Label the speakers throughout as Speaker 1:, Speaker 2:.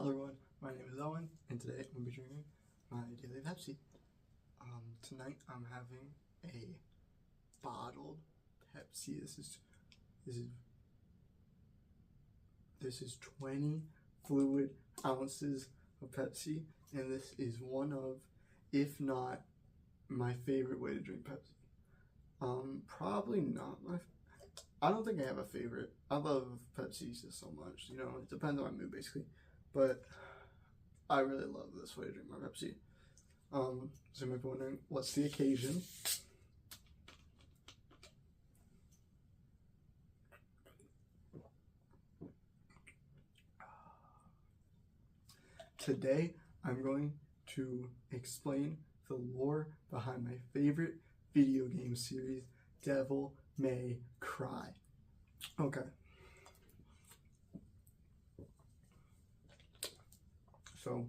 Speaker 1: Hello everyone, my name is Owen, and today I'm going to be drinking my daily Pepsi. Tonight I'm having a bottled Pepsi. This is 20 fluid ounces of Pepsi, and this is one of, if not my favorite way to drink Pepsi. Probably not I don't think I have a favorite. I love Pepsi just so much, it depends on my mood basically. But I really love this way to drink my Pepsi. So you might be wondering, what's the occasion? Today, I'm going to explain the lore behind my favorite video game series, Devil May Cry. Okay. So,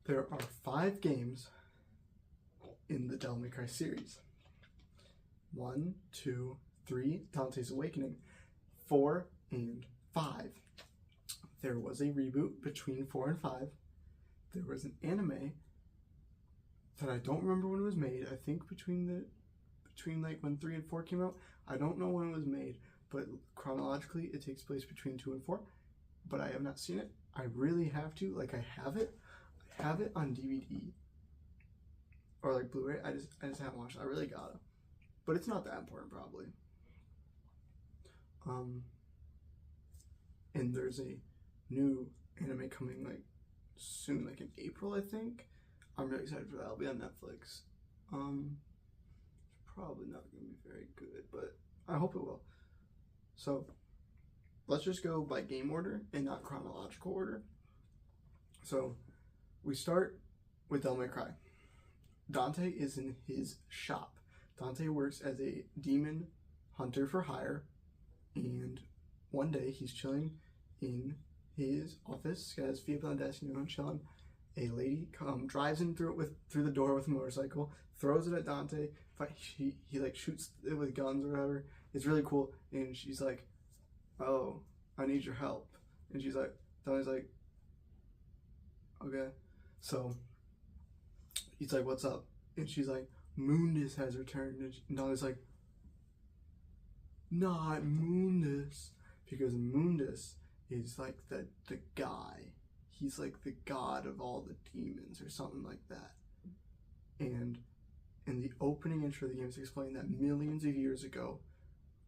Speaker 1: there are 5 games in the Devil May Cry series. 1, 2, 3, Dante's Awakening, 4, and 5. There was a reboot between 4 and 5. There was an anime that I don't remember when it was made. I think between like when 3 and 4 came out. I don't know when it was made, but chronologically it takes place between 2 and 4. But I have not seen it. I really have to. Like, I have it on DVD or like Blu-ray. I just haven't watched it. I really gotta, but it's not that important probably. And there's a new anime coming like soon, like in April, I think. I'm really excited for that. It'll be on Netflix. It's probably not gonna be very good, but I hope it will. So let's just go by game order and not chronological order. So we start with Devil May Cry. Dante is in his shop. Dante works as a demon hunter for hire, and one day he's chilling in his office, got his feet up on the desk, chilling. A lady drives in through the door with a motorcycle, throws it at Dante. He like shoots it with guns or whatever. It's really cool, and she's like, "Oh, I need your help." And she's like, Dante's like, "Okay." So he's like, "What's up?" And she's like, "Mundus has returned." And Dante's like, "Not Mundus," because Mundus is like the guy. He's like the god of all the demons or something like that. And in the opening intro of the game, it's explained that millions of years ago,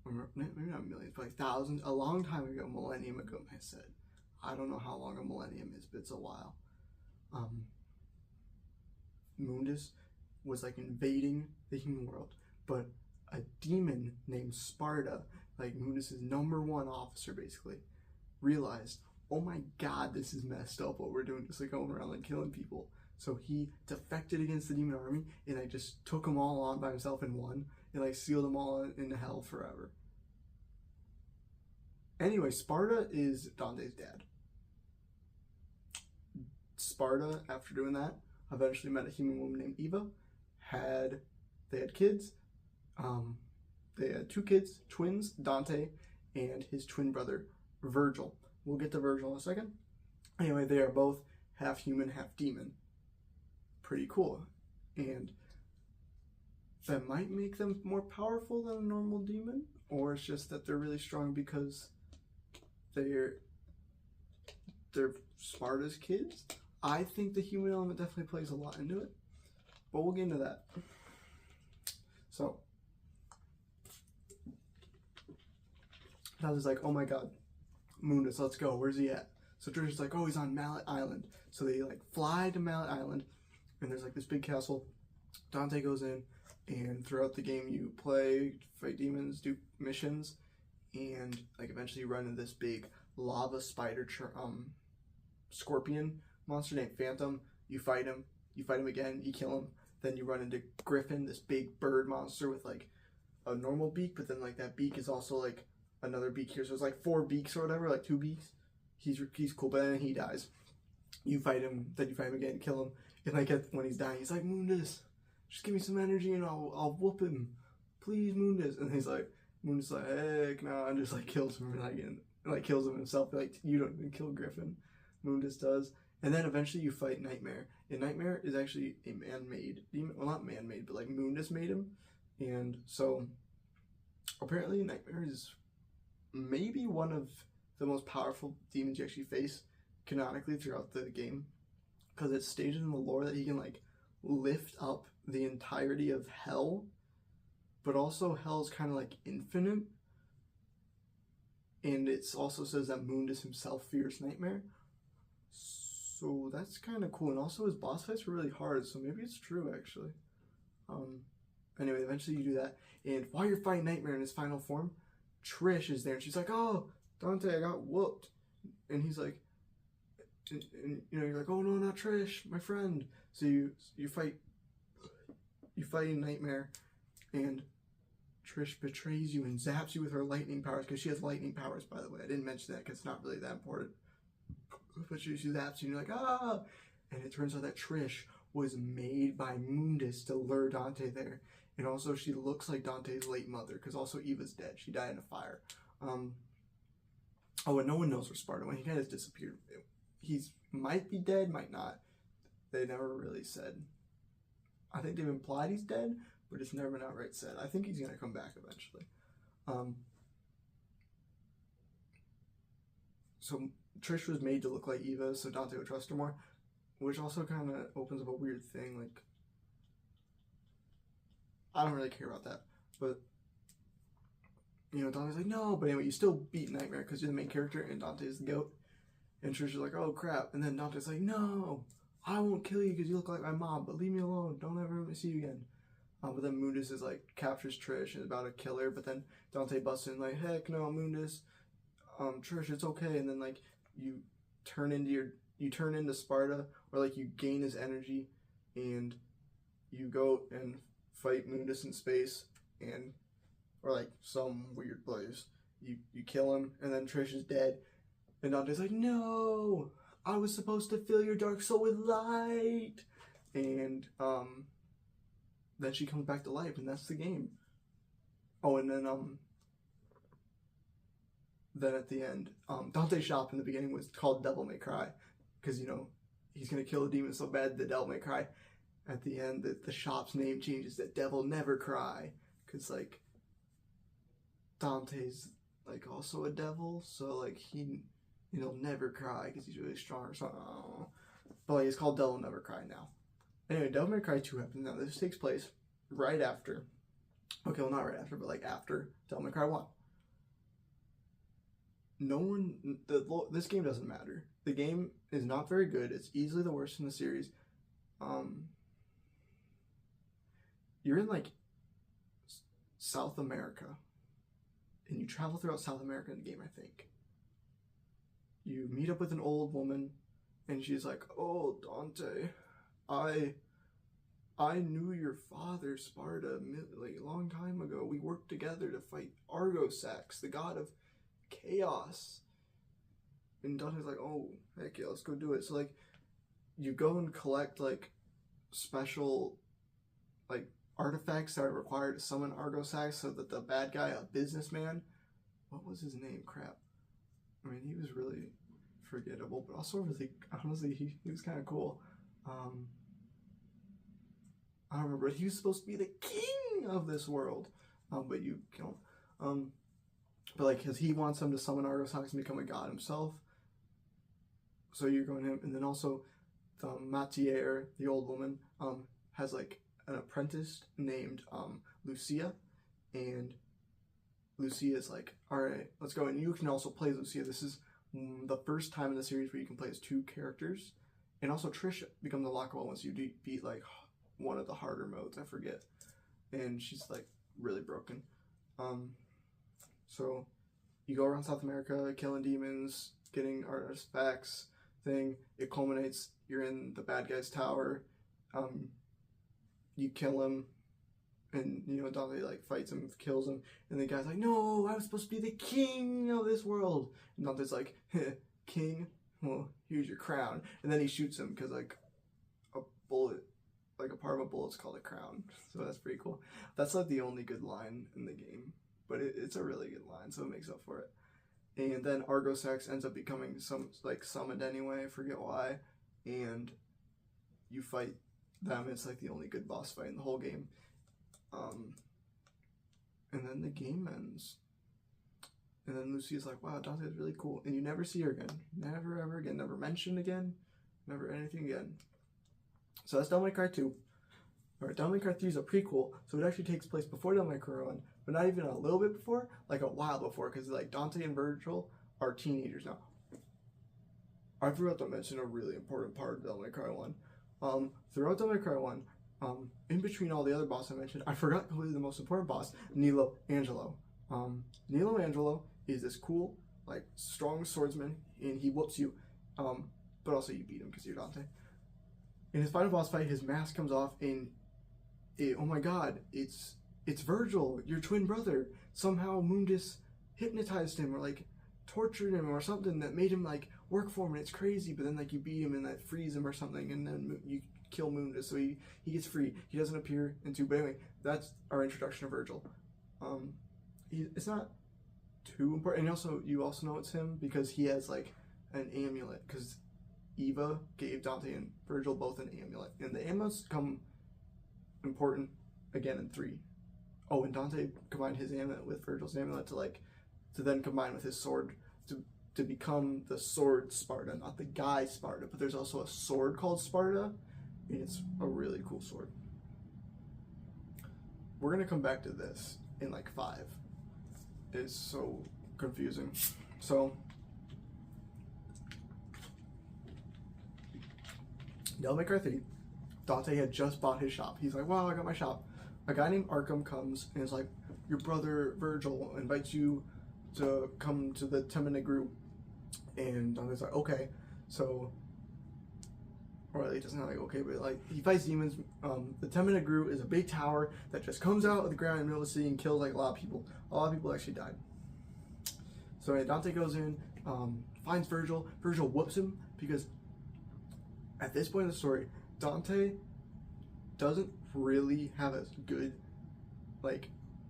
Speaker 1: or maybe not millions, but like thousands, a long time ago, millennium ago, I said. I don't know how long a millennium is, but it's a while. Mundus was like invading the human world, but a demon named Sparta, like Mundus' #1 officer basically, realized, oh my god, this is messed up what we're doing, just like going around like killing people. So he defected against the demon army and like just took them all on by himself and won, and like sealed them all in hell forever. Anyway, Sparta is Dante's dad. Sparta, after doing that, eventually met a human woman named Eva. They had kids. They had 2 kids, twins, Dante, and his twin brother, Virgil. We'll get to Virgil in a second. Anyway, they are both half human, half demon. Pretty cool. And that might make them more powerful than a normal demon, or it's just that they're really strong because they're Sparta's kids. I think the human element definitely plays a lot into it, but we'll get into that. So Dante's like, oh my god, Mundus, let's go. Where's he at? So Trisha's like, oh, he's on Mallet Island. So they like fly to Mallet Island, and there's like this big castle. Dante goes in, and throughout the game you play, fight demons, do missions, and like eventually you run into this big lava spider scorpion monster named Phantom. You fight him again, you kill him. Then you run into Griffin, this big bird monster with like a normal beak, but then like that beak is also like another beak here. So it's like 4 beaks or whatever, like 2 beaks. He's cool, but then he dies. You fight him, then you fight him again, kill him, and like when he's dying, he's like, Mundus, just give me some energy and I'll whoop him, please, Mundus. And he's like, Mundus like, heck no, and just like kills him, and like kills him himself. Like, you don't even kill Griffin. Mundus does. And then eventually you fight Nightmare. And Nightmare is actually a man-made demon. Well, not man-made, but like Mundus made him. And so apparently Nightmare is maybe one of the most powerful demons you actually face canonically throughout the game. Because it's stated in the lore that he can like lift up the entirety of hell. But also hell is kind of like infinite. And it also says that Mundus himself fears Nightmare. So that's kind of cool. And also his boss fights were really hard, so maybe it's true actually. Anyway, eventually you do that. And while you're fighting Nightmare in his final form, Trish is there and she's like, "Oh, Dante, I got whooped." And he's like, and you know, you're like, "Oh no, not Trish, my friend." So you fight Nightmare, and Trish betrays you and zaps you with her lightning powers, because she has lightning powers, by the way. I didn't mention that because it's not really that important. But she zaps you and you're like, "Ah!" And it turns out that Trish was made by Mundus to lure Dante there. And also she looks like Dante's late mother, because also Eva's dead. She died in a fire. Oh, and no one knows where Sparta went. He kind of disappeared. He's might be dead, might not. They never really said. I think they've implied he's dead, but it's never been outright said. I think he's going to come back eventually. So Trish was made to look like Eva, so Dante would trust her more, which also kind of opens up a weird thing. Like, I don't really care about that, but you know, Dante's like, "No," but anyway, you still beat Nightmare because you're the main character and Dante's the goat. And Trish is like, "Oh crap," and then Dante's like, "No, I won't kill you because you look like my mom, but leave me alone. Don't ever let me see you again." But then Mundus is like, captures Trish and is about to kill her, but then Dante busts in like, "Heck no, Mundus, Trish, it's okay." And then like you turn into Sparta, or like you gain his energy, and you go and fight Mundus in space, and or like some weird place. You kill him, and then Trish is dead, and Dante's like, "No, I was supposed to fill your dark soul with light," and then she comes back to life, and that's the game. Oh, and then at the end, Dante's shop in the beginning was called Devil May Cry, because you know he's gonna kill a demon so bad the Devil May Cry. At the end, the shop's name changes to Devil Never Cry, because like Dante's like also a devil, so like he'll never cry because he's really strong or something. But like, it's called Devil Never Cry now. Anyway, Devil May Cry 2 happens now. This takes place right after. Okay, well not right after, but like after Devil May Cry 1. This game doesn't matter. The game is not very good. It's easily the worst in the series. You're in like South America, and you travel throughout South America in the game, I think. You meet up with an old woman, and she's like, "Oh, Dante, I knew your father, Sparta, like a long time ago. We worked together to fight Argosax, the god of chaos." And Dante's like, "Oh, heck yeah, let's go do it." So like, you go and collect like special like artifacts that are required to summon Argosax, so that the bad guy, a businessman, what was his name? Crap. I mean, he was really forgettable, but also really, honestly, he was kind of cool. I don't remember, but he was supposed to be the king of this world, but you kill him. But like, because he wants him to summon Argosax and become a god himself. So you're going to him, and then also the Matiere, the old woman, has like an apprentice named Lucia, and Lucia is like, "Alright, let's go." And you can also play Lucia. This is the first time in the series where you can play as two characters. And also Trish becomes unlockable once you beat like one of the harder modes, I forget. And she's like really broken. So you go around South America, killing demons, getting artifacts thing. It culminates, you're in the bad guy's tower. You kill him, and you know Dante like fights him, kills him, and the guy's like, "No, I was supposed to be the king of this world." And Dante's like, "King? Well, here's your crown." And then he shoots him because like a bullet, like a part of a bullet's called a crown. So that's pretty cool. That's like the only good line in the game, but it's a really good line, so it makes up for it. And then Argosax ends up becoming summoned anyway, I forget why. And you fight them. It's like the only good boss fight in the whole game. And then the game ends. And then Lucy's like, wow, Dante is really cool. And you never see her again. Never, ever again. Never mentioned again. Never anything again. So that's Devil May Cry 2. Alright, Devil May Cry 3 is a prequel. So it actually takes place before Devil May Cry 1. But not even a little bit before. Like a while before. Because like Dante and Virgil are teenagers now. I forgot to mention a really important part of Devil May Cry 1. Throughout Devil May Cry 1, in between all the other bosses I mentioned, I forgot completely the most important boss, Nilo Angelo. Nilo Angelo is this cool, like, strong swordsman, and he whoops you, but also you beat him because you're Dante. In his final boss fight, his mask comes off, and oh my god, it's Virgil, your twin brother. Somehow Mundus hypnotized him, or like tortured him, or something that made him like work for him, and it's crazy. But then like you beat him and that frees him or something, and then you kill Mundus, so he gets free. He doesn't appear in 2, but anyway, that's our introduction to Virgil. It's not too important, and you also know it's him because he has like an amulet, because Eva gave Dante and Virgil both an amulet, and the amulets come important again in 3. Oh, and Dante combined his amulet with Virgil's amulet to then combine with his sword to become the sword Sparta, not the guy Sparta, but there's also a sword called Sparta, and it's a really cool sword. We're gonna come back to this in like 5. It's so confusing. So Devil May Cry 3, Dante had just bought his shop. He's like, wow, I got my shop. A guy named Arkham comes and is like, your brother Virgil invites you to come to the Temenegru. And Dante's like, okay. So, or he doesn't like okay, but like he fights demons. The Temenegru is a big tower that just comes out of the ground in the middle of the city and kills like a lot of people. A lot of people actually died. So Dante goes in, finds Virgil. Virgil whoops him because at this point in the story, Dante doesn't really have a good like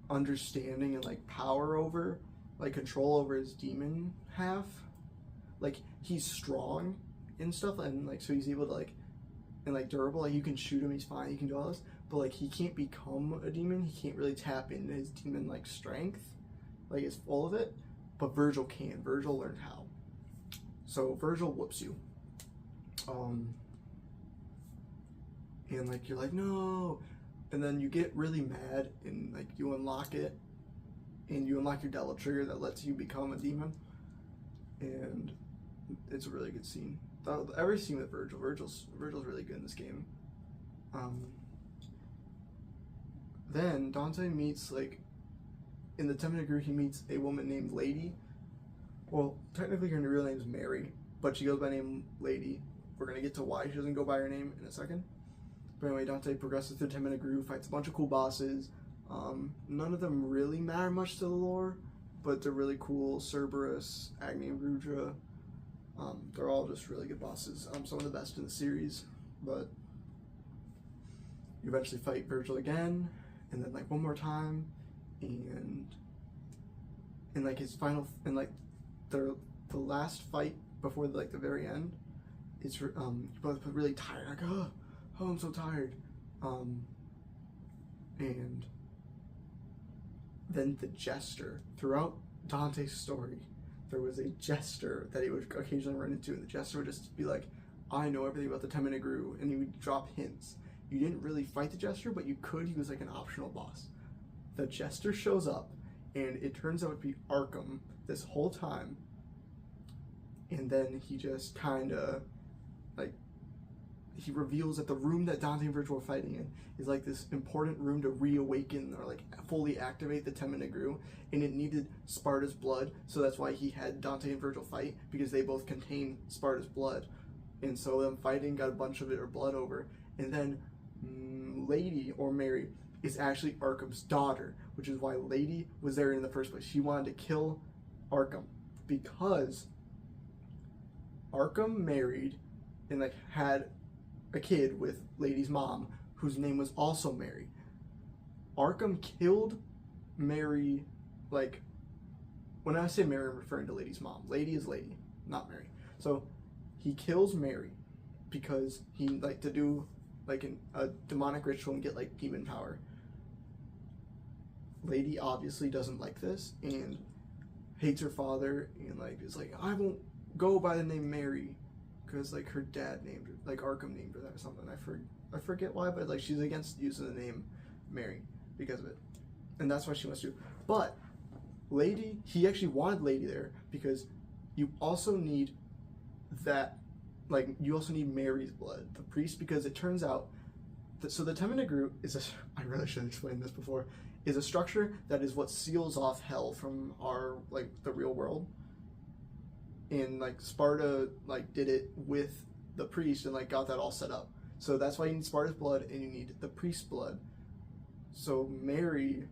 Speaker 1: understanding and like power over, like control over his demon half. Like he's strong and stuff, and like so he's able to like and like durable, like you can shoot him, he's fine, he can do all this, but like he can't become a demon. He can't really tap into his demon like strength, like it's full of it. But Virgil can. Virgil learned how. So Virgil whoops you, and like you're like no, and then you get really mad and like you unlock it, and you unlock your devil trigger that lets you become a demon, and it's a really good scene. Every scene with Virgil's really good in this game. Then Dante meets like in the Temenegru, he meets a woman named Lady. Well, technically her real name is Mary, but she goes by name Lady. We're gonna get to why she doesn't go by her name in a second. But anyway, Dante progresses through Temenegru, fights a bunch of cool bosses. None of them really matter much to the lore, but they're really cool. Cerberus, Agni and Rudra. They're all just really good bosses. Some of the best in the series, but you eventually fight Virgil again, and then like one more time, and like his final, and like the last fight before like the very end, it's you're both really tired, like oh I'm so tired, and then the jester throughout Dante's story. There was a jester that he would occasionally run into, and the jester would just be like, I know everything about the Temenegru, and he would drop hints. You didn't really fight the jester, but you could. He was like an optional boss. The jester shows up, and it turns out to be Arkham this whole time, and then he just kind of, like, he reveals that the room that Dante and Virgil were fighting in is like this important room to reawaken or like fully activate the Temenegru, and it needed Sparta's blood, so that's why he had Dante and Virgil fight, because they both contain Sparta's blood, and so them fighting got a bunch of their blood over, and then Lady, or Mary, is actually Arkham's daughter, which is why Lady was there in the first place. She wanted to kill Arkham because Arkham married and like had a kid with Lady's mom, whose name was also Mary. Arkham killed Mary like when I say Mary, I'm referring to Lady's mom. Lady is Lady, not Mary. So he kills Mary because he like to do like a demonic ritual and get like demon power. Lady obviously doesn't like this and hates her father and like is like, I won't go by the name Mary because like her dad named her, like Arkham named her that or something. I forget why, but like she's against using the name Mary because of it, and that's why she wants to. But Lady, he actually wanted Lady there because you also need that, like you also need Mary's blood, the priest, because it turns out that so the Temenegru is a, I really should have explained this before, is a structure that is what seals off hell from our like the real world. And like Sparta like did it with the priest and like got that all set up. So that's why you need Sparta's blood and you need the priest's blood. So Mary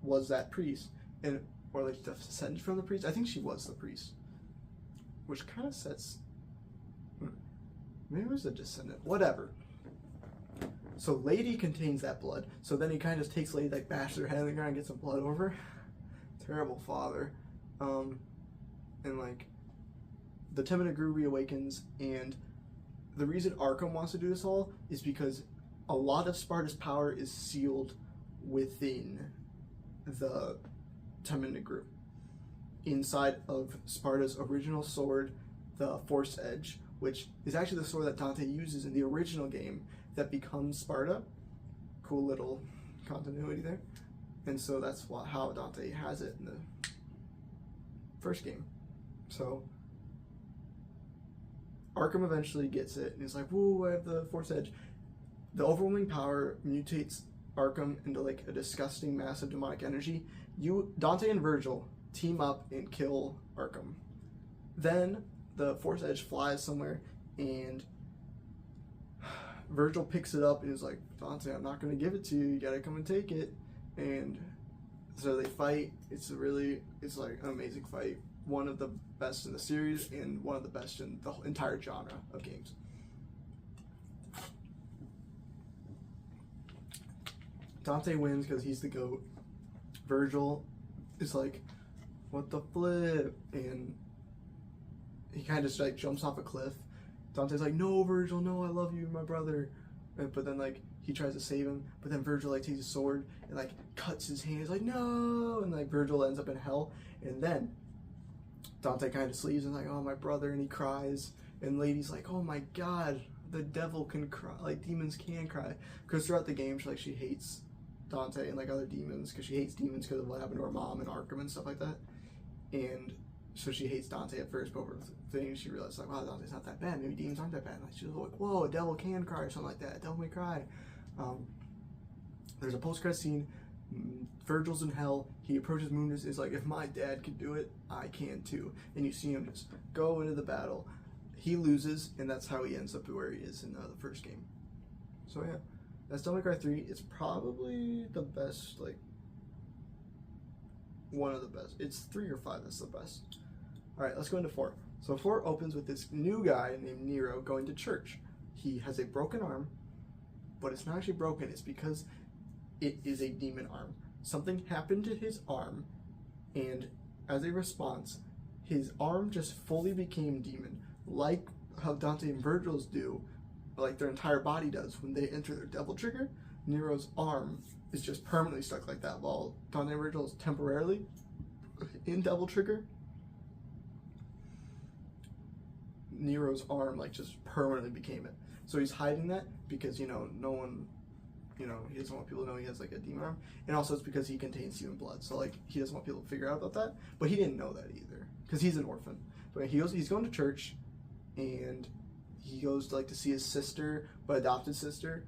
Speaker 1: was that priest, and or like descended from the priest. I think she was the priest, which kind of sets. Maybe it was a descendant. Whatever. So Lady contains that blood. So then he kind of takes Lady, like bashes her head on the ground and gets some blood over. Terrible father. And like the Temenegru reawakens, and the reason Arkham wants to do this all is because a lot of Sparta's power is sealed within the Temenegru. Inside of Sparta's original sword, the Force Edge, which is actually the sword that Dante uses in the original game that becomes Sparta. Cool little continuity there. And so that's how Dante has it in the first game. So Arkham eventually gets it and he's like, woo, I have the Force Edge. The overwhelming power mutates Arkham into like a disgusting massive demonic energy. Dante and Virgil team up and kill Arkham. Then the Force Edge flies somewhere and Virgil picks it up and is like, Dante, I'm not going to give it to you. You got to come and take it. And so they fight. It's like an amazing fight. One of the best in the series and one of the best in the entire genre of games. Dante wins because he's the GOAT. Virgil is like, what the flip? And he kind of just like jumps off a cliff. Dante's like, no, Virgil, no, I love you, my brother. But then like he tries to save him, but then Virgil like takes his sword and like cuts his hand. He's like, no, and like Virgil ends up in hell. And then Dante kind of sleeps and like, oh, my brother, and he cries. And Lady's like, oh my God, the devil can cry, like demons can cry. Because throughout the game, she hates Dante and like other demons because she hates demons because of what happened to her mom and Arkham and stuff like that. And so she hates Dante at first, but over things she realized like, wow, Dante's not that bad. Maybe demons aren't that bad. Like she was like, whoa, a devil can cry or something like that. A devil may cry. There's a post-credit scene. Virgil's in hell. He approaches Mundus. Is like, if my dad could do it, I can too. And you see him just go into the battle. He loses, and that's how he ends up where he is in the first game. So yeah, that's Devil May Cry 3. It's probably the best, like one of the best. It's 3 or 5 that's the best. All right, let's go into 4. So 4 opens with this new guy named Nero going to church. He has a broken arm, but it's not actually broken. It's because it is a demon arm. Something happened to his arm, and as a response, his arm just fully became demon, like how Dante and Virgil's do, like their entire body does when they enter their devil trigger. Nero's arm is just permanently stuck like that, while Dante and Virgil is temporarily in devil trigger. Nero's arm like just permanently became it. So he's hiding that because, you know, no one, you know, he doesn't want people to know he has like a demon arm. And also it's because he contains human blood. So like he doesn't want people to figure out about that. But he didn't know that either because he's an orphan. But he's going to church and he goes to like to see his sister, but adopted sister.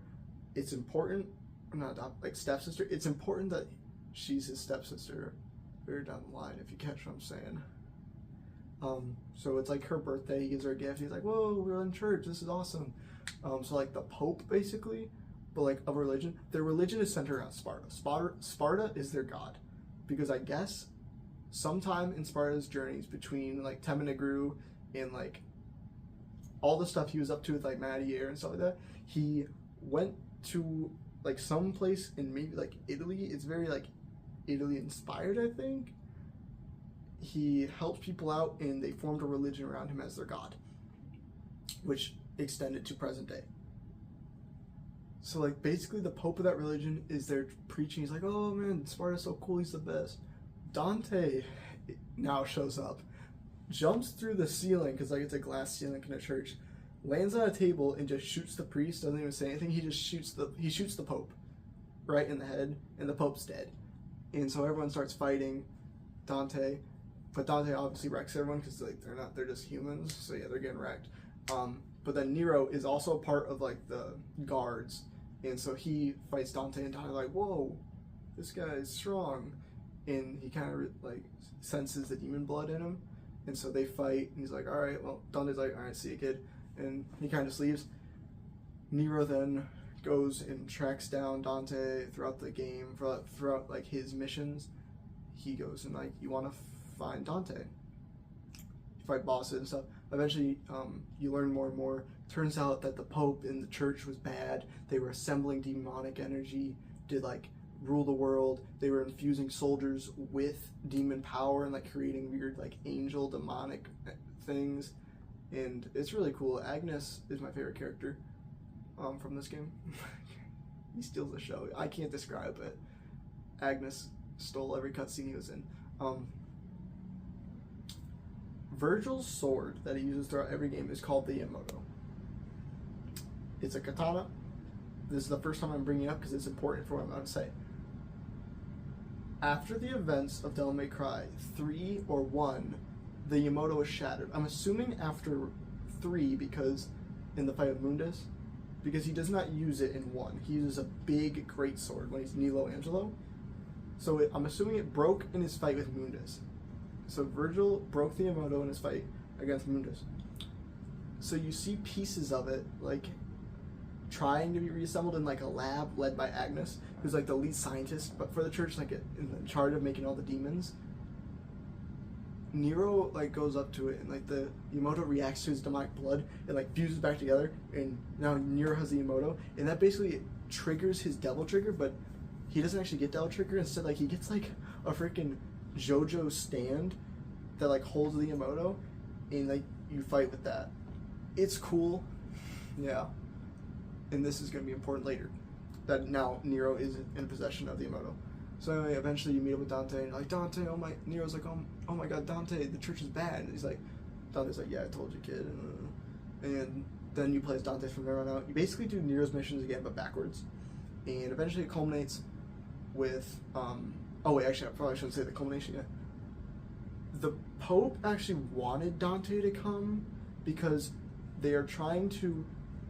Speaker 1: It's important, not adopt, like stepsister. It's important that she's his stepsister very down the line, if you catch what I'm saying. So it's like her birthday, he gives her a gift, he's like, whoa, we're in church, this is awesome. So like the Pope basically, but like of religion, their religion is centered around Sparta. Sparta is their god, because I guess sometime in Sparta's journeys between like Temenegru and like all the stuff he was up to with like Madier and stuff like that, he went to like some place in maybe like Italy. It's very like Italy inspired, I think. he helped people out, and they formed a religion around him as their god, which extended to present day. So like basically the Pope of that religion is there preaching. He's like, oh man, Sparta's so cool, he's the best. Dante now shows up, jumps through the ceiling, because like it's a glass ceiling in a church, lands on a table and just shoots the priest, doesn't even say anything. He just shoots the Pope right in the head, and the Pope's dead. And so everyone starts fighting Dante, but Dante obviously wrecks everyone because like they're just humans, so yeah, they're getting wrecked. But then Nero is also part of like the guards, and so he fights Dante, and Dante's like, whoa, this guy is strong, and he kind of like senses the demon blood in him, and so they fight, and he's like, all right, well, Dante's like, all right, see you, kid, and he kind of just leaves. Nero then goes and tracks down Dante throughout the game, throughout like his missions. He goes and like, you want to find Dante, you fight bosses and stuff. Eventually, you learn more and more. Turns out that the Pope in the church was bad. They were assembling demonic energy to like rule the world. They were infusing soldiers with demon power and like creating weird like angel demonic things. And it's really cool. Agnes is my favorite character from this game. He steals the show. I can't describe it. Agnes stole every cutscene he was in. Virgil's sword that he uses throughout every game is called the Yamato. It's a katana. This is the first time I'm bringing it up because it's important for what I'm about to say. After the events of Devil May Cry 3 or 1, the Yamato is shattered. I'm assuming after 3 because in the fight of Mundus, because he does not use it in 1. He uses a big great sword when he's Nilo Angelo. So I'm assuming it broke in his fight with Mundus. So Virgil broke the Yamato in his fight against Mundus. So you see pieces of it like trying to be reassembled in like a lab led by Agnes, who's like the lead scientist, but for the church, like in charge of making all the demons. Nero like goes up to it, and like the Yamato reacts to his demonic blood and like fuses back together, and now Nero has the Yamato, and that basically triggers his devil trigger, but he doesn't actually get devil trigger. Instead, like he gets like a freaking JoJo stand that like holds the Yamato, and like you fight with that. It's cool, yeah. And this is going to be important later, that now Nero is in possession of the Yamato. So anyway, eventually you meet up with Dante, and you're like, Dante, oh my, Nero's like, oh my god, Dante, the church is bad. And he's like, Dante's like, yeah, I told you, kid. And then you play as Dante from there on out. You basically do Nero's missions again, but backwards. And eventually it culminates with, oh wait, actually, I probably shouldn't say the culmination yet. The Pope actually wanted Dante to come because they are trying to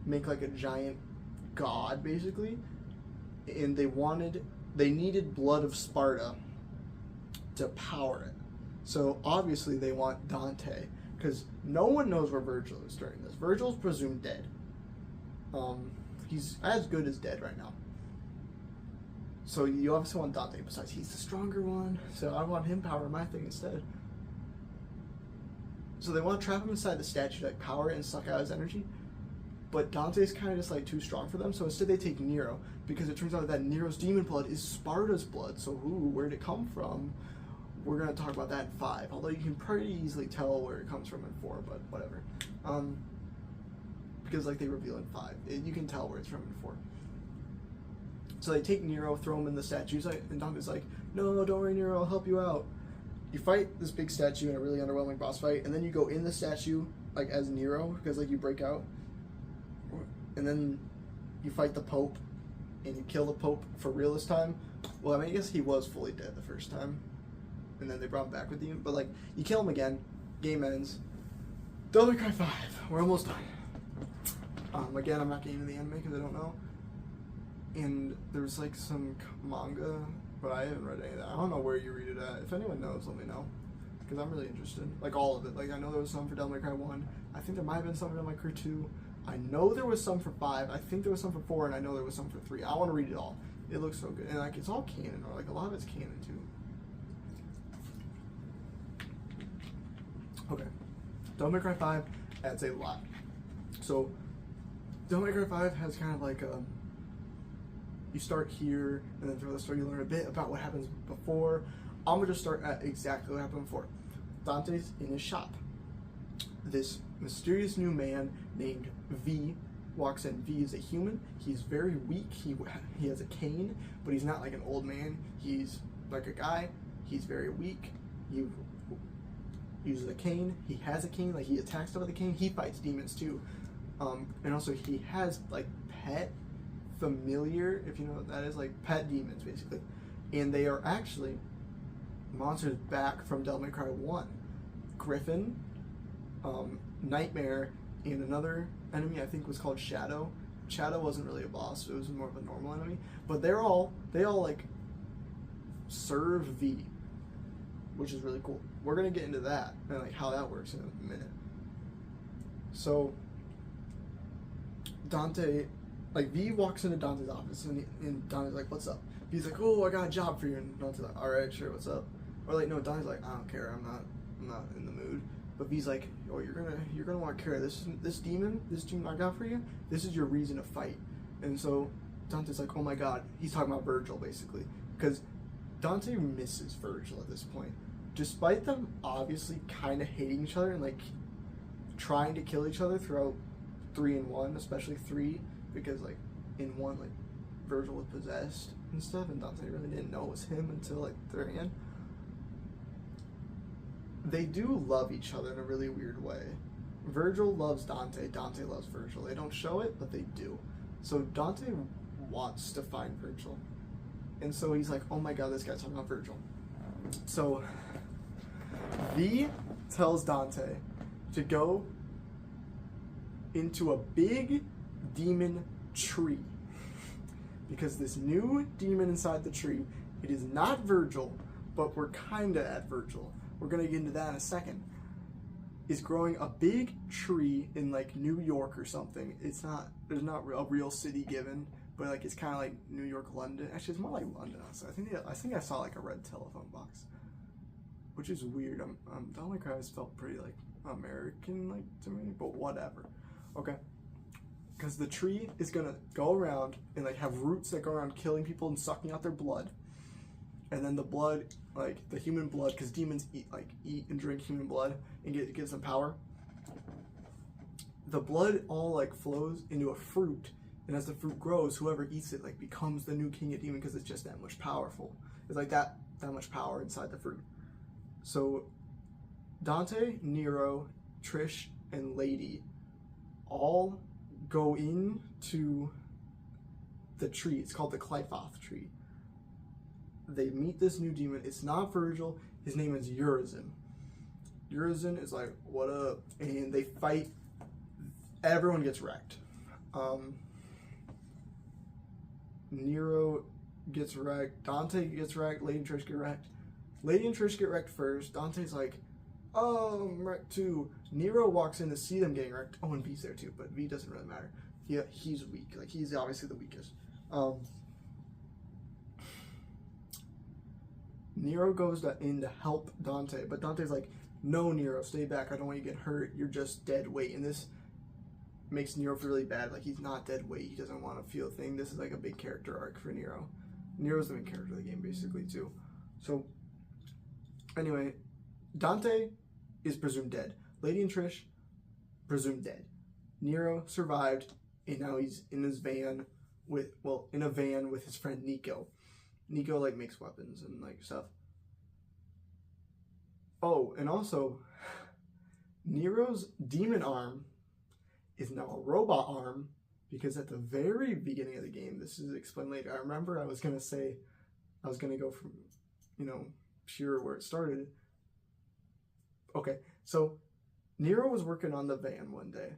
Speaker 1: make like a giant god, basically. And they needed blood of Sparta to power it. So obviously they want Dante, because no one knows where Virgil is during this. Virgil's presumed dead. He's as good as dead right now. So you obviously want Dante, besides he's the stronger one, so I want him powering my thing instead. So they want to trap him inside the statue to like power it and suck out his energy. But Dante's kind of just like too strong for them, so instead they take Nero, because it turns out that Nero's demon blood is Sparta's blood. So where'd it come from? We're going to talk about that in 5, although you can pretty easily tell where it comes from in 4, but whatever. Because like they reveal in 5, you can tell where it's from in 4. So they take Nero, throw him in the statues, and Dante's like, no, don't worry, Nero, I'll help you out. You fight this big statue in a really underwhelming boss fight, and then you go in the statue like as Nero, because like you break out. And then you fight the Pope, and you kill the Pope for real this time. Well, I mean, I guess he was fully dead the first time, and then they brought him back with you. But like, you kill him again, game ends. Devil May Cry 5, we're almost done. Again, I'm not getting into the anime because I don't know. And there's like some manga, but I haven't read any of that. I don't know where you read it at. If anyone knows, let me know, because I'm really interested. Like all of it. Like I know there was some for Devil May Cry 1. I think there might have been some for Devil May Cry 2. I know there was some for 5, I think there was some for 4, and I know there was some for 3. I want to read it all. It looks so good. And like it's all canon, or like a lot of it's canon too. Okay. Devil May Cry 5 adds a lot. So Devil May Cry 5 has kind of like you start here, and then throughout the story you learn a bit about what happens before. I'm gonna just start at exactly what happened before. Dante's in his shop. This mysterious new man named V walks in. V is a human. He's very weak. He has a cane, but he's not like an old man. He's like a guy. He's very weak. He uses a cane. He has a cane. Like, he attacks stuff with a cane. He fights demons too. And also he has like pet familiar, if you know what that is, like pet demons basically. And they are actually monsters back from Devil May Cry 1. Griffin, Nightmare, and another enemy I think was called Shadow. Shadow wasn't really a boss, it was more of a normal enemy. But they all like serve V, which is really cool. We're gonna get into that and like how that works in a minute. So Dante, like V walks into Dante's office and Dante's like, "What's up?" V's like, "Oh, I got a job for you." And Dante's like, "All right, sure, what's up?" Or like, no, Dante's like, "I don't care, I'm not in the mood." But V's like, "Oh, you're gonna want to care. This demon I got for you. This is your reason to fight." And so Dante's like, "Oh my God," he's talking about Virgil basically, because Dante misses Virgil at this point, despite them obviously kind of hating each other and like trying to kill each other throughout 3 and 1, especially 3, because like in 1 like Virgil was possessed and stuff, and Dante really didn't know it was him until like the very end. They do love each other in a really weird way. Virgil loves Dante, Dante loves Virgil. They don't show it, but they do. So Dante wants to find Virgil. And so he's like, "Oh my God, this guy's talking about Virgil." So V tells Dante to go into a big demon tree, because this new demon inside the tree, it is not Virgil, but we're kinda at Virgil. We're gonna get into that in a second. Is growing a big tree in like New York or something. There's not a real city given, but like it's kind of like New York, London. Actually, it's more like London. So I think I saw like a red telephone box, which is weird. Devil May Cry felt pretty like American like to me, but whatever. Okay, because the tree is gonna go around and like have roots that go around killing people and sucking out their blood, and then the blood, like the human blood, because demons eat and drink human blood and gives them power. The blood all like flows into a fruit, and as the fruit grows, whoever eats it like becomes the new king of demon, because it's just that much powerful. It's like that much power inside the fruit. So Dante, Nero, Trish, and Lady all go into the tree. It's called the Clythoth tree. They meet this new demon. It's not Virgil. His name is Urizen. Urizen is like, "What up?" And they fight. Everyone gets wrecked. Nero gets wrecked. Dante gets wrecked. Lady and Trish get wrecked. Lady and Trish get wrecked first. Dante's like, "Oh, I'm wrecked too." Nero walks in to see them getting wrecked. Oh, and V's there too, but V doesn't really matter. Yeah, he's weak. Like, he's obviously the weakest. Nero goes in to help Dante, but Dante's like, "No, Nero, stay back. I don't want you to get hurt. You're just dead weight." And this makes Nero feel really bad. Like, he's not dead weight. He doesn't want to feel a thing. This is like a big character arc for Nero. Nero's the main character of the game, basically, too. So, anyway, Dante is presumed dead. Lady and Trish, presumed dead. Nero survived, and now he's in his van in a van with his friend Nico. Nico like makes weapons and like stuff. Oh, and also Nero's demon arm is now a robot arm, because at the very beginning of the game, this is explained later. I remember I was gonna go from, pure where it started. Okay, so Nero was working on the van one day.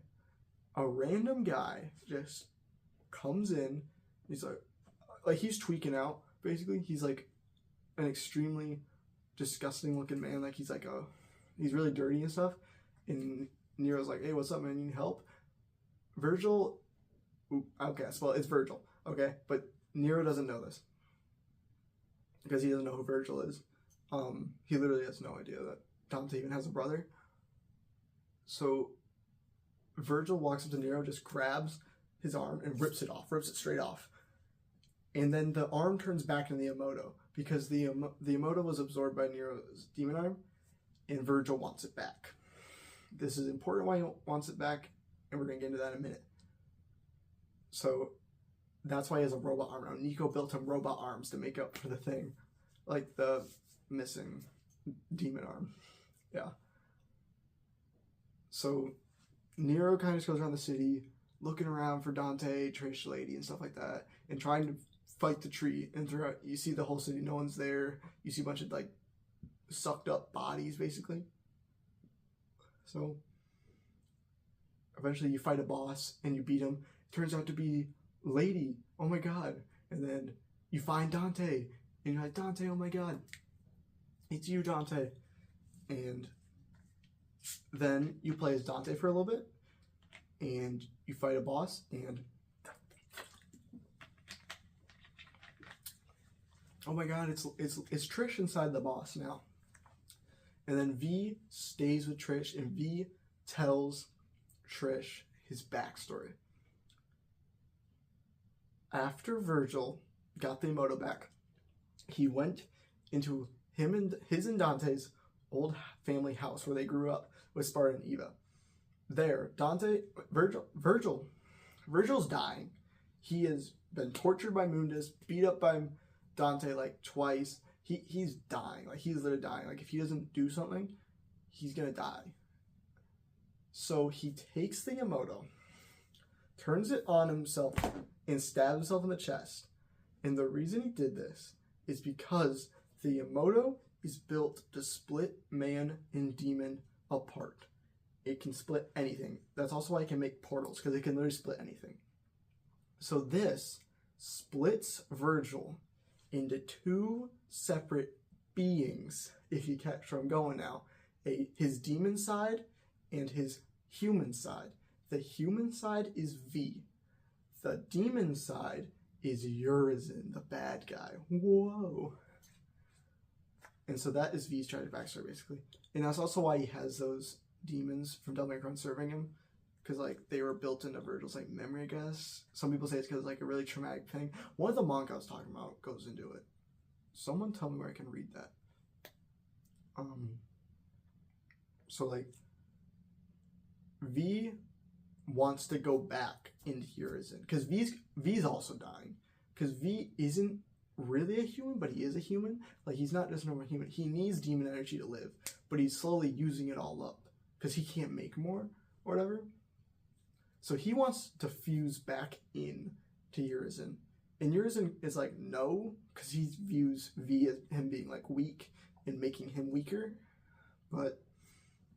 Speaker 1: A random guy just comes in. He's like he's tweaking out. Basically, he's like an extremely disgusting looking man. Like he's really dirty and stuff. And Nero's like, "Hey, what's up, man? You need help?" Virgil, okay, well, it's Virgil, okay? But Nero doesn't know this, because he doesn't know who Virgil is. He literally has no idea that Dante even has a brother. So Virgil walks up to Nero, just grabs his arm and rips it straight off. And then the arm turns back into the Emoto, because the Emoto was absorbed by Nero's demon arm, and Virgil wants it back. This is important why he wants it back, and we're going to get into that in a minute. So that's why he has a robot arm now. Nico built him robot arms to make up for the thing, like the missing demon arm. Yeah. So Nero kind of just goes around the city looking around for Dante, Trish Lady, and stuff like that, and trying to fight the tree. And throughout, you see the whole city, no one's there. You see a bunch of like sucked up bodies, basically. So eventually you fight a boss and you beat him. Turns out to be Lady. Oh my god. And then you find Dante and you're like, Dante, oh my god, it's you, Dante. And then you play as Dante for a little bit and you fight a boss, and oh my god, it's Trish inside the boss now. And then V stays with Trish, and V tells Trish his backstory. After Virgil got the Emoto back, he went into his and Dante's old family house where they grew up with Sparta and Eva. There, Virgil's dying. He has been tortured by Mundus, beat up by Dante like twice. He's dying. Like, he's literally dying. Like, if he doesn't do something, he's gonna die. So he takes the Emoto, turns it on himself, and stabs himself in the chest. And the reason he did this is because the Emoto is built to split man and demon apart. It can split anything. That's also why it can make portals, because it can literally split anything. So this splits Virgil into two separate beings, if you catch where I'm going now. His demon side and his human side. The human side is V. The demon side is Urizen, the bad guy. Whoa. And so that is V's tragic backstory, basically. And that's also why he has those demons from Devil May Cry serving him. Because, like, they were built into Virgil's, like, memory, I guess. Some people say it's because, like, a really traumatic thing. One of the manga I was talking about goes into it. Someone tell me where I can read that. So, like, V wants to go back into Urizen. Because V's also dying. Because V isn't really a human, but he is a human. Like, he's not just a normal human. He needs demon energy to live. But he's slowly using it all up. Because he can't make more, or whatever. So he wants to fuse back in to Urizen. And Urizen is like, no, because he views V as him being, like, weak and making him weaker. But,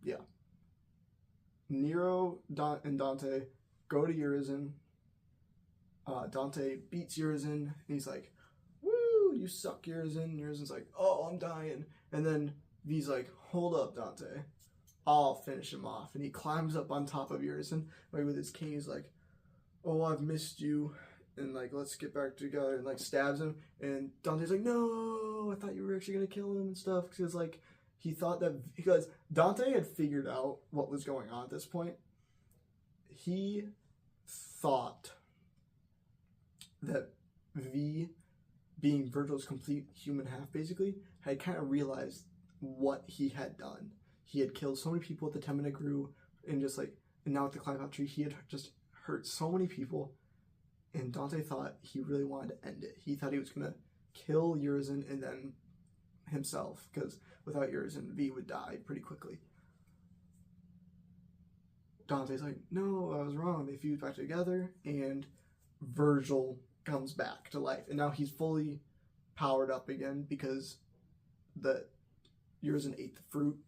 Speaker 1: yeah. Nero and Dante go to Urizen. Dante beats Urizen, and he's like, woo, you suck, Urizen. Urizen's like, oh, I'm dying. And then V's like, hold up, Dante. I'll finish him off. And he climbs up on top of Urizen, like, with his cane. He's like, oh, I've missed you. And, like, let's get back together. And, like, stabs him. And Dante's like, no, I thought you were actually going to kill him and stuff. Because, like, he thought that, because Dante had figured out what was going on at this point. He thought that V, being Virgil's complete human half, basically, had kind of realized what he had done. He had killed so many people at the Temina Grew, and just, like, and now at the Climb Out Tree, he had just hurt so many people. And Dante thought he really wanted to end it. He thought he was going to kill Urizen and then himself, because without Urizen, V would die pretty quickly. Dante's like, no, I was wrong. They fused back together, and Virgil comes back to life. And now he's fully powered up again because the Urizen ate the fruit,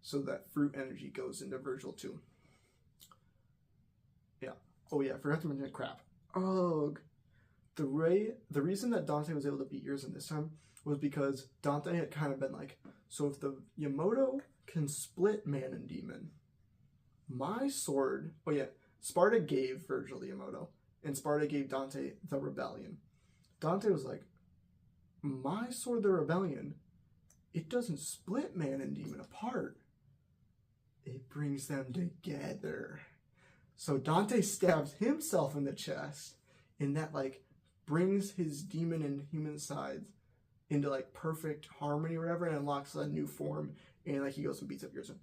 Speaker 1: so that fruit energy goes into Virgil too. Yeah. Oh yeah, I forgot to mention crap. Ugh. The reason that Dante was able to beat Urizen this time was because Dante had kind of been like, so if the Emoto can split man and demon, my sword... Oh yeah, Sparta gave Virgil the Emoto, and Sparta gave Dante the Rebellion. Dante was like, my sword, the Rebellion, it doesn't split man and demon apart. It brings them together. So Dante stabs himself in the chest, and that, like, brings his demon and human sides into, like, perfect harmony or whatever, and unlocks a new form and like he goes and beats up Yurzen.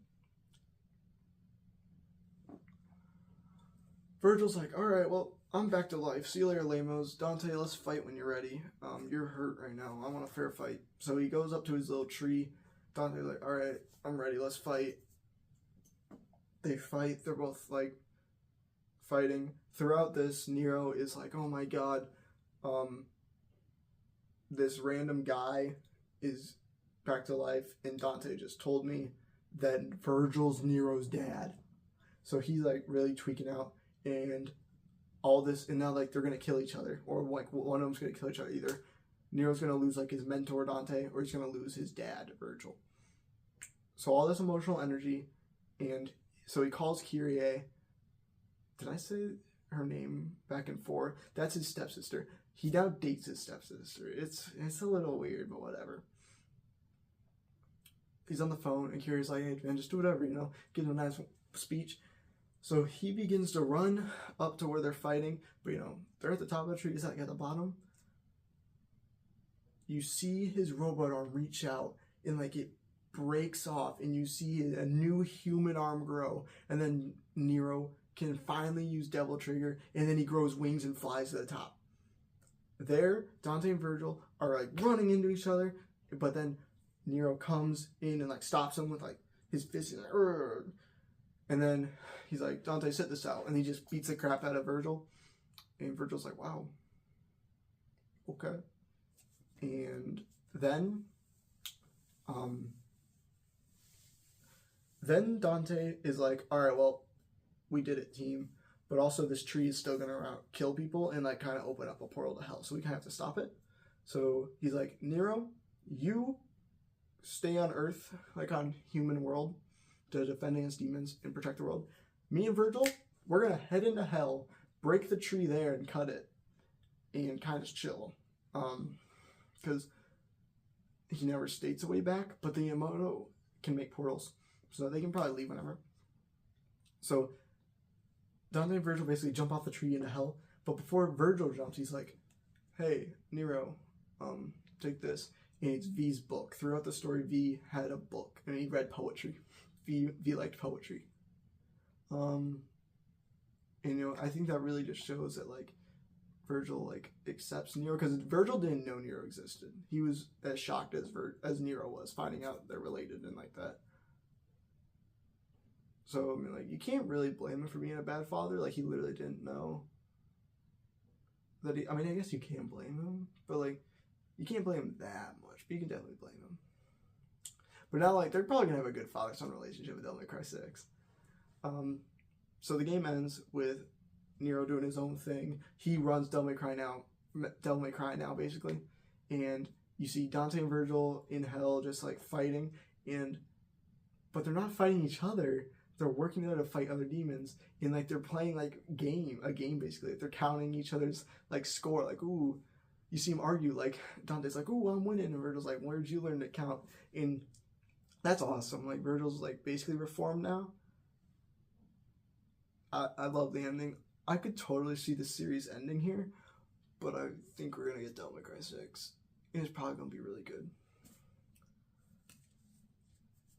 Speaker 1: Virgil's like, all right, well, I'm back to life. See you later, lamos. Dante, let's fight when you're ready. You're hurt right now. I want a fair fight. So he goes up to his little tree. Dante's like, all right, I'm ready. Let's fight. They fight. They're both like fighting. Throughout this, Nero is like, oh my god, this random guy is back to life, and Dante just told me that Virgil's Nero's dad. So he's like really tweaking out, and all this, and now like they're gonna kill each other, or like one of them's gonna kill each other. Either Nero's gonna lose like his mentor Dante, or he's gonna lose his dad Virgil. So all this emotional energy, and so he calls Kyrie. Did I say her name back and forth? That's his stepsister. He now dates his stepsister. It's a little weird, but whatever. He's on the phone, and Kyrie's like, hey man, just do whatever, you know, give him a nice speech. So he begins to run up to where they're fighting, but you know, they're at the top of the tree. He's like at the bottom. You see his robot arm reach out, and like it breaks off, and you see a new human arm grow, and then Nero can finally use Devil Trigger, and then he grows wings and flies to the top. There, Dante and Virgil are like running into each other, but then Nero comes in and like stops him with like his fist, and, like, and then he's like, Dante, sit this out, and he just beats the crap out of Virgil, and Virgil's like, wow, okay. And then Dante is like, all right, well, we did it, team. But also this tree is still going to kill people and like kind of open up a portal to hell. So we kind of have to stop it. So he's like, Nero, you stay on Earth, like on human world, to defend against demons and protect the world. Me and Virgil, we're going to head into hell, break the tree there and cut it, and kind of just chill. Because he never states a way back, but the Yamato can make portals. So they can probably leave whenever. So Dante and Virgil basically jump off the tree into hell, but before Virgil jumps, he's like, hey, Nero, take this. And it's V's book. Throughout the story, V had a book, and he read poetry. V liked poetry. And, you know, I think that really just shows that, like, Virgil, like, accepts Nero, because Virgil didn't know Nero existed. He was as shocked as Nero was, finding out they're related and like that. So, I mean, like, you can't really blame him for being a bad father. Like, he literally didn't know that I mean, I guess you can blame him, but, like, you can't blame him that much, but you can definitely blame him. But now, like, they're probably going to have a good father-son relationship with Devil May Cry 6. So the game ends with Nero doing his own thing. He runs Devil May Cry now, basically. And you see Dante and Virgil in hell just, like, fighting, but they're not fighting each other. They're working together to fight other demons, and like they're playing like a game basically. They're counting each other's like score, like, ooh, you see him argue, like Dante's like, ooh, I'm winning, and Virgil's like, where'd you learn to count? And that's awesome. Like Virgil's like basically reformed now. I love the ending. I could totally see the series ending here, but I think we're gonna get Devil May Cry 6. And it's probably gonna be really good.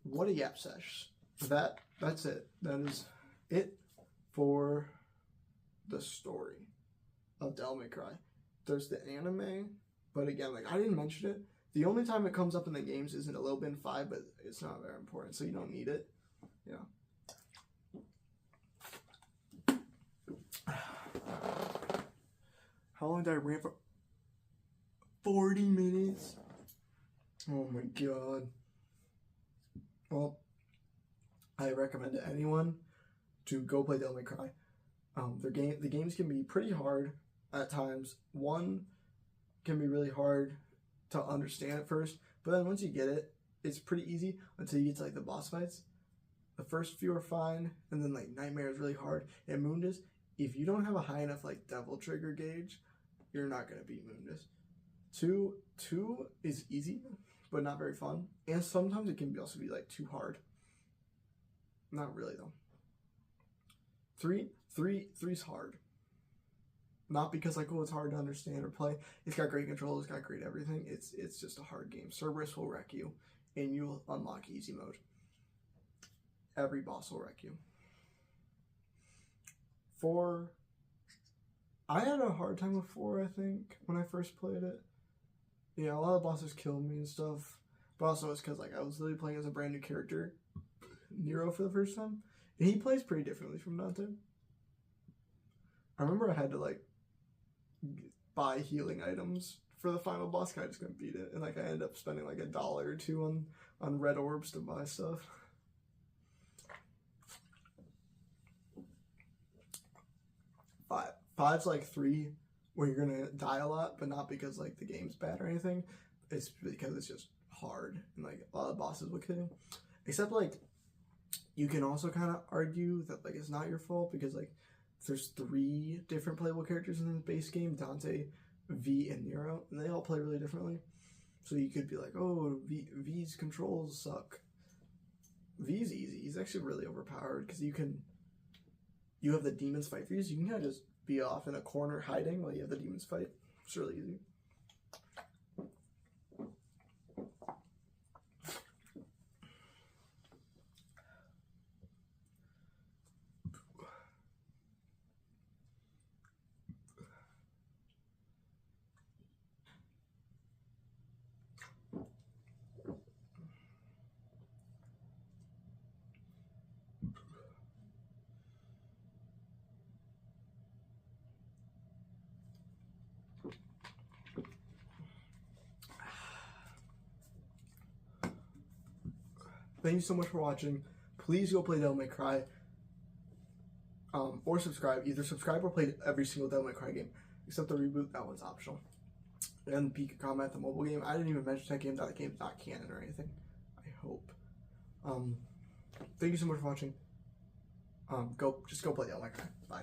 Speaker 1: What a yapsesh. That's it. That is it for the story of Devil May Cry. There's the anime, but again, like I didn't mention it. The only time it comes up in the games is in a Little Bin 5, but it's not very important, so you don't need it. Yeah. How long did I rant for? 40 minutes? Oh my god. Well, I recommend to anyone to go play Devil May Cry. The games can be pretty hard at times. One can be really hard to understand at first, but then once you get it, it's pretty easy until you get to like the boss fights. The first few are fine, and then like Nightmare is really hard. And Mundus, if you don't have a high enough like Devil Trigger gauge, you're not gonna beat Mundus. Two is easy, but not very fun, and sometimes it can also be like too hard. Not really though. Three's hard. Not because like, oh, it's hard to understand or play. It's got great control. It's got great everything. It's just a hard game. Cerberus will wreck you, and you'll unlock easy mode. every boss will wreck you. 4, I had a hard time with 4, I think, when I first played it. Yeah, a lot of bosses killed me and stuff, but also it's because like I was literally playing as a brand new character, Nero, for the first time, and he plays pretty differently from Dante. I remember I had to like buy healing items for the final boss, cause I just couldn't beat it, and like I ended up spending like $1 or $2 on red orbs to buy stuff. Five's like 3, where you're gonna die a lot, but not because like the game's bad or anything. It's because it's just hard, and like a lot of bosses will kill you. Except like you can also kind of argue that like it's not your fault, because like there's 3 different playable characters in the base game: Dante, V, and Nero, and they all play really differently. So you could be like, oh, V's controls suck. V's easy. He's actually really overpowered because you have the demons fight for you, so you can kind of just be off in a corner hiding while you have the demons fight. It's really easy. Thank you so much for watching. Please go play Devil May Cry. Or subscribe. Either subscribe or play every single Devil May Cry game. Except the reboot, that one's optional. And Peak Combat, the mobile game. I didn't even mention that game. That game's not canon or anything. I hope. Thank you so much for watching. Just go play Devil May Cry. Bye.